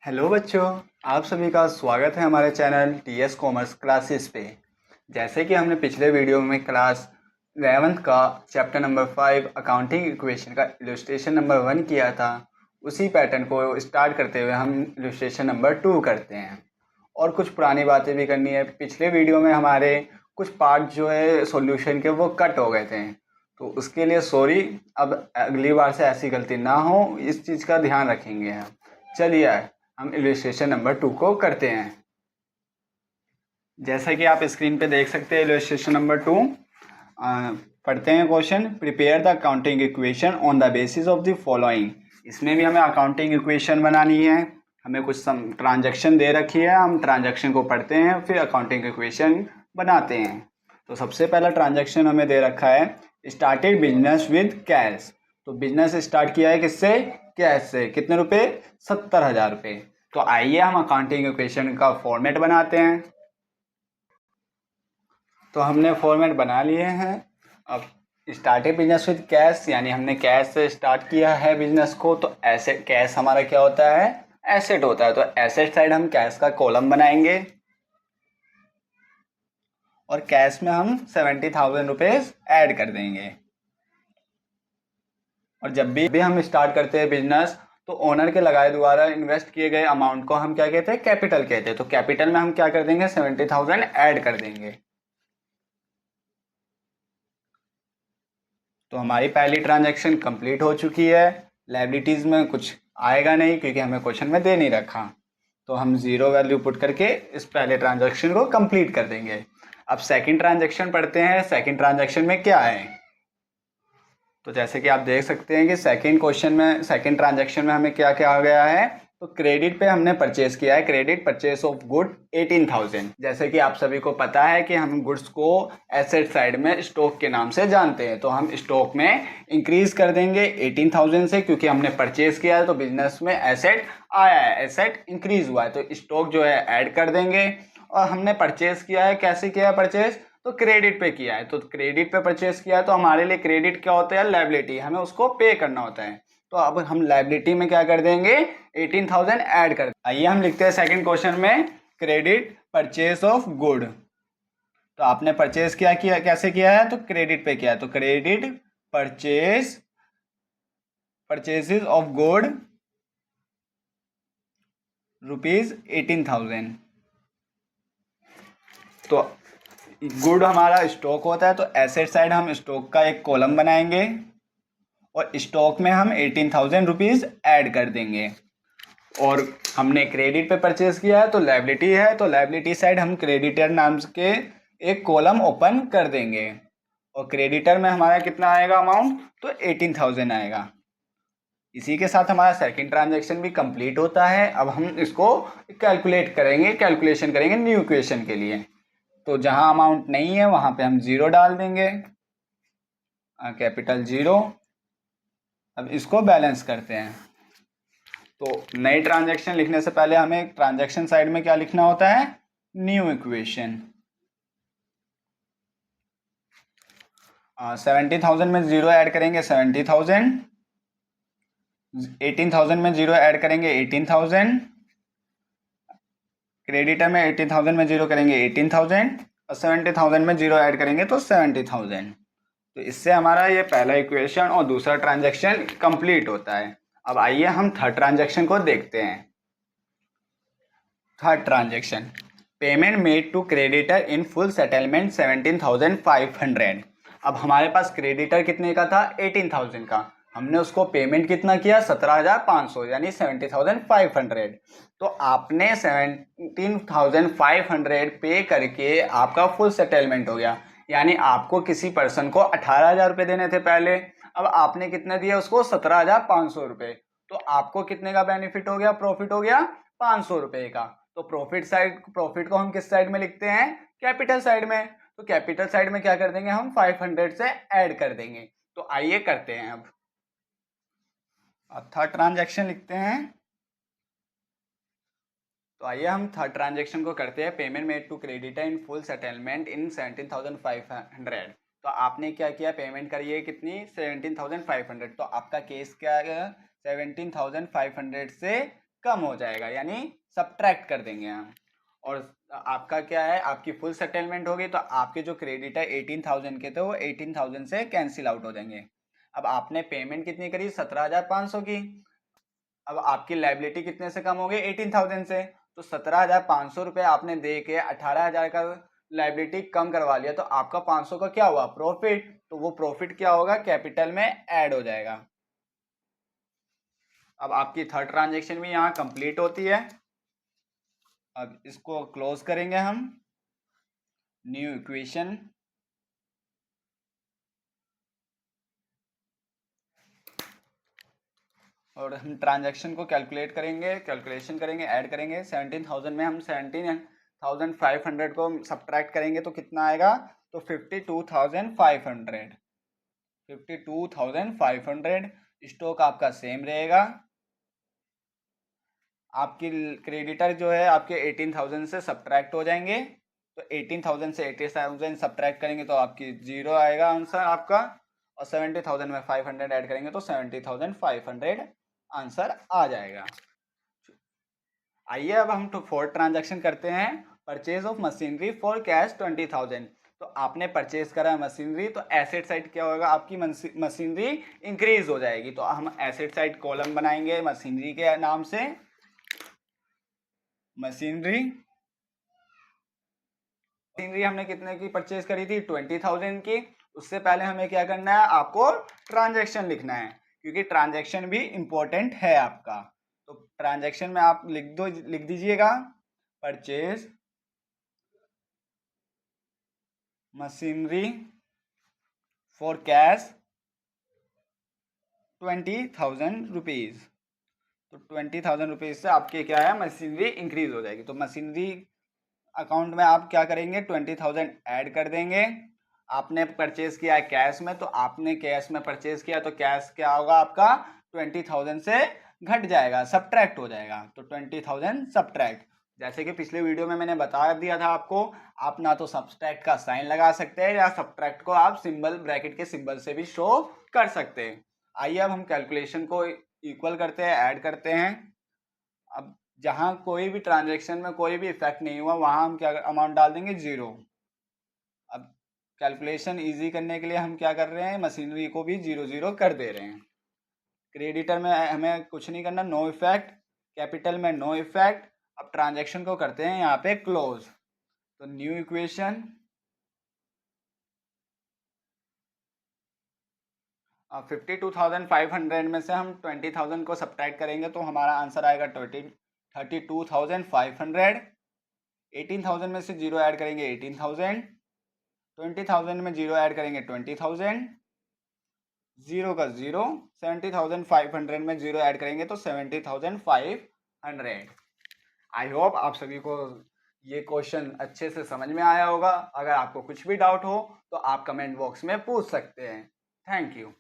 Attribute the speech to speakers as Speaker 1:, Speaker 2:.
Speaker 1: Hello बच्चों, आप सभी का स्वागत है हमारे चैनल टीएस कॉमर्स क्लासेस पे। जैसे कि हमने पिछले वीडियो में क्लास 11th का चैप्टर नंबर 5 अकाउंटिंग इक्वेशन का इलस्ट्रेशन नंबर 1 किया था, उसी पैटर्न को स्टार्ट करते हुए हम इलस्ट्रेशन नंबर 2 करते हैं और कुछ पुरानी बातें भी करनी है। पिछले वीडियो में हमारे कुछ पार्ट जो है सॉल्यूशन के वो कट हो गए थे, तो उसके लिए सॉरी। अब अगली बार से ऐसी गलती ना हो, इस चीज़ का ध्यान रखेंगे हम। चलिए हम इलस्ट्रेशन नंबर 2 को करते हैं। जैसा कि आप स्क्रीन पे देख सकते हैं इलस्ट्रेशन नंबर 2। पढ़ते हैं question. Prepare the accounting equation on the basis of the following. इसमें भी हमें अकाउंटिंग इक्वेशन बनानी है। हमें कुछ ट्रांजैक्शन दे रखी है, हम ट्रांजैक्शन को पढ़ते हैं फिर अकाउंटिंग इक्वेशन बनाते हैं। तो सबसे पहला ट्रांजैक्शन हमें दे रखा है, स्टार्टेड बिजनेस विद कैश। तो बिजनेस स्टार्ट किया है किससे? कैश से। कितने रुपए? 70,000 रुपये। तो आइए हम अकाउंटिंग इक्वेशन का फॉर्मेट बनाते हैं। तो हमने फॉर्मेट बना लिए हैं। अब स्टार्टेड बिजनेस विद कैश, यानी हमने कैश से स्टार्ट किया है बिजनेस को, तो एसेट, कैश हमारा क्या होता है? एसेट होता है। तो एसेट साइड हम कैश का कॉलम बनाएंगे और कैश में हम 70,000 रुपीज ऐड कर देंगे। और जब भी हम स्टार्ट करते हैं बिजनेस, तो ओनर के लगाए द्वारा इन्वेस्ट किए गए अमाउंट को हम क्या कहते हैं? कैपिटल कहते हैं। तो कैपिटल में हम क्या कर देंगे? 70,000 ऐड कर देंगे। तो हमारी पहली ट्रांजैक्शन कंप्लीट हो चुकी है। लायबिलिटीज में कुछ आएगा नहीं क्योंकि हमें क्वेश्चन में दे नहीं रखा, तो हम जीरो वैल्यू पुट करके इस पहले ट्रांजैक्शन को कंप्लीट कर देंगे। अब सेकंड ट्रांजैक्शन पढ़ते हैं। सेकंड ट्रांजैक्शन में क्या है? तो जैसे कि आप देख सकते हैं कि सेकंड क्वेश्चन में, सेकंड ट्रांजैक्शन में हमें क्या क्या आ गया है? तो क्रेडिट पे हमने परचेज किया है। Credit purchase of good 18,000। जैसे कि आप सभी को पता है कि हम गुड्स को एसेट साइड में स्टॉक के नाम से जानते हैं, तो हम स्टॉक में इंक्रीज कर देंगे 18,000 से, क्योंकि हमने परचेज किया है तो बिजनेस में एसेट आया है, एसेट इंक्रीज हुआ है, तो स्टॉक जो है ऐड कर देंगे। और हमने परचेज किया है, कैसे किया है परचेज? तो क्रेडिट पे किया है। तो क्रेडिट पे परचेज किया है, तो हमारे लिए क्रेडिट क्या होता है? लायबिलिटी, हमें उसको पे करना होता है। तो अब हम लायबिलिटी में क्या कर देंगे? 18,000 ऐड कर। आइए हम लिखते हैं सेकंड क्वेश्चन में, क्रेडिट परचेज ऑफ गुड। तो आपने परचेज किया कैसे किया है? तो क्रेडिट पे किया है। तो credit purchase, purchases of good ₹18,000। तो गुड हमारा स्टॉक होता है, तो एसेट साइड हम स्टॉक का एक कॉलम बनाएंगे और स्टॉक में हम 18,000 रुपीज ऐड कर देंगे। और हमने क्रेडिट पे परचेज किया है तो लायबिलिटी है, तो लायबिलिटी साइड हम क्रेडिटर नाम के एक कॉलम ओपन कर देंगे और क्रेडिटर में हमारा कितना आएगा अमाउंट? तो 18,000 आएगा। इसी के साथ हमारा सेकंड ट्रांजैक्शन भी कंप्लीट होता है। अब हम इसको कैलकुलेट करेंगे, कैलकुलेशन करेंगे न्यू इक्वेशन के लिए। तो जहां अमाउंट नहीं है वहां पे हम जीरो डाल देंगे, कैपिटल जीरो। अब इसको बैलेंस करते हैं। तो नए ट्रांजैक्शन लिखने से पहले हमें ट्रांजैक्शन साइड में क्या लिखना होता है? New equation. 70,000 में जीरो ऐड करेंगे 70,000, 18,000 में जीरो ऐड करेंगे 18,000, क्रेडिटर में 18,000 में जीरो करेंगे 18,000 और 70,000 में जीरो ऐड करेंगे तो 70,000। तो इससे हमारा ये पहला इक्वेशन और दूसरा ट्रांजैक्शन कंप्लीट होता है। अब आइए हम थर्ड ट्रांजैक्शन को देखते हैं। Third transaction, payment made to creditor in full settlement 17,500। अब हमारे पास क्रेडिटर कितने का था? 18,000 का। हमने उसको पेमेंट कितना किया? 17,500, यानी 17,500। तो आपने 17,500 पे करके आपका फुल सेटलमेंट हो गया, यानी आपको किसी पर्सन को 18,000 रुपये देने थे पहले। अब आपने कितने दिए उसको? 17,500 रुपये। तो आपको कितने का बेनिफिट हो गया? प्रॉफिट हो गया 500 रुपये का। तो प्रॉफिट साइड, प्रॉफिट को हम किस साइड में लिखते हैं? कैपिटल साइड में। तो कैपिटल साइड में क्या कर देंगे? हम 500 से ऐड कर देंगे। तो आइए करते हैं। अब थर्ड ट्रांजैक्शन लिखते हैं। तो आइए हम थर्ड ट्रांजैक्शन को करते हैं। Payment made to creditor in full settlement in 17,500। तो आपने क्या किया? पेमेंट करिए कितनी? 17,500। तो आपका केस क्या है? 17,500 से कम हो जाएगा, यानी सब्ट्रैक्ट कर देंगे हम। और आपका क्या है, आपकी फुल सेटलमेंट होगी तो आपके जो क्रेडिट है 18,000 के थे वो 18,000 से कैंसिल आउट हो जाएंगे। अब आपने पेमेंट कितनी करी, 17,500 की। अब आपकी लाइबिलिटी कितने से कम हो गई, 18,000 से। तो 17,500 रुपये आपने दे के 18,000 का लाइबिलिटी कम करवा लिया, तो आपका 500 का क्या हुआ, प्रॉफिट। तो वो प्रॉफिट क्या होगा, कैपिटल में ऐड हो जाएगा। अब आपकी थर्ड ट्रांजेक्शन भी यहाँ कंप्लीट होती है। अब इसको क्लोज करेंगे हम, न्यू इक्वेशन, और हम ट्रांजैक्शन को कैलकुलेट करेंगे, कैलकुलेशन करेंगे, ऐड करेंगे। 17,000 में हम 17,500 को सब्ट्रैक्ट करेंगे तो कितना आएगा, तो 52,500। 52,500 स्टॉक आपका सेम रहेगा। आपकी क्रेडिटर जो है आपके 18,000 से सब्ट्रैक्ट हो जाएंगे, तो 18,000 से 80,000 सब्ट्रैक्ट करेंगे तो आपकी जीरो आएगा आंसर आपका, और 70,000 में 500 ऐड करेंगे तो 70,500 आंसर आ जाएगा। आइए अब हम फोर्थ ट्रांजैक्शन करते हैं, purchase of machinery for cash 20,000। तो आपने परचेज करा मशीनरी, तो एसेट साइड क्या होगा, आपकी मशीनरी इंक्रीज हो जाएगी। तो हम एसेट साइड कॉलम बनाएंगे मशीनरी के नाम से, मशीनरी हमने कितने की परचेज करी थी, 20,000 की। उससे पहले हमें क्या करना है, आपको ट्रांजैक्शन लिखना है, क्योंकि ट्रांजैक्शन भी इंपॉर्टेंट है आपका। तो ट्रांजैक्शन में आप लिख दीजिएगा, purchase machinery for cash 20,000 rupees. तो 20,000 रुपीज़ से आपके क्या है, मशीनरी इंक्रीज हो जाएगी। तो मशीनरी अकाउंट में आप क्या करेंगे, 20,000 ऐड कर देंगे। आपने परचेज किया है कैश में, तो आपने कैश में परचेज किया, तो कैश क्या होगा आपका, 20,000 से घट जाएगा, सब्ट्रैक्ट हो जाएगा। तो 20,000 सब्ट्रैक्ट, जैसे कि पिछले वीडियो में मैंने बता दिया था आपको, आप ना तो सब्ट्रैक्ट का साइन लगा सकते हैं, या सब्ट्रैक्ट को आप सिंबल, ब्रैकेट के सिंबल से भी शो कर सकते हैं। आइए अब हम कैलकुलेशन को इक्वल करते हैं, ऐड करते हैं। अब जहां कोई भी ट्रांजैक्शन में कोई भी इफेक्ट नहीं हुआ, वहां हम क्या अमाउंट डाल देंगे, जीरो। अब कैलकुलेशन इजी करने के लिए हम क्या कर रहे हैं, मशीनरी को भी 0 कर दे रहे हैं। क्रेडिटर में हमें कुछ नहीं करना, नो इफेक्ट, कैपिटल में नो इफेक्ट। अब ट्रांजैक्शन को करते हैं यहाँ पे क्लोज। तो न्यू इक्वेशन, 52,500 में से हम 20,000 को सब्ट्रैक्ट करेंगे तो हमारा आंसर आएगा 32,500। 18,000 में से जीरो ऐड करेंगे 18,000, 20,000 में जीरो ऐड करेंगे 20,000, जीरो का जीरो, 70,500 में जीरो ऐड करेंगे तो 70,500। आई होप आप सभी को ये क्वेश्चन अच्छे से समझ में आया होगा। अगर आपको कुछ भी डाउट हो तो आप कमेंट बॉक्स में पूछ सकते हैं। Thank you.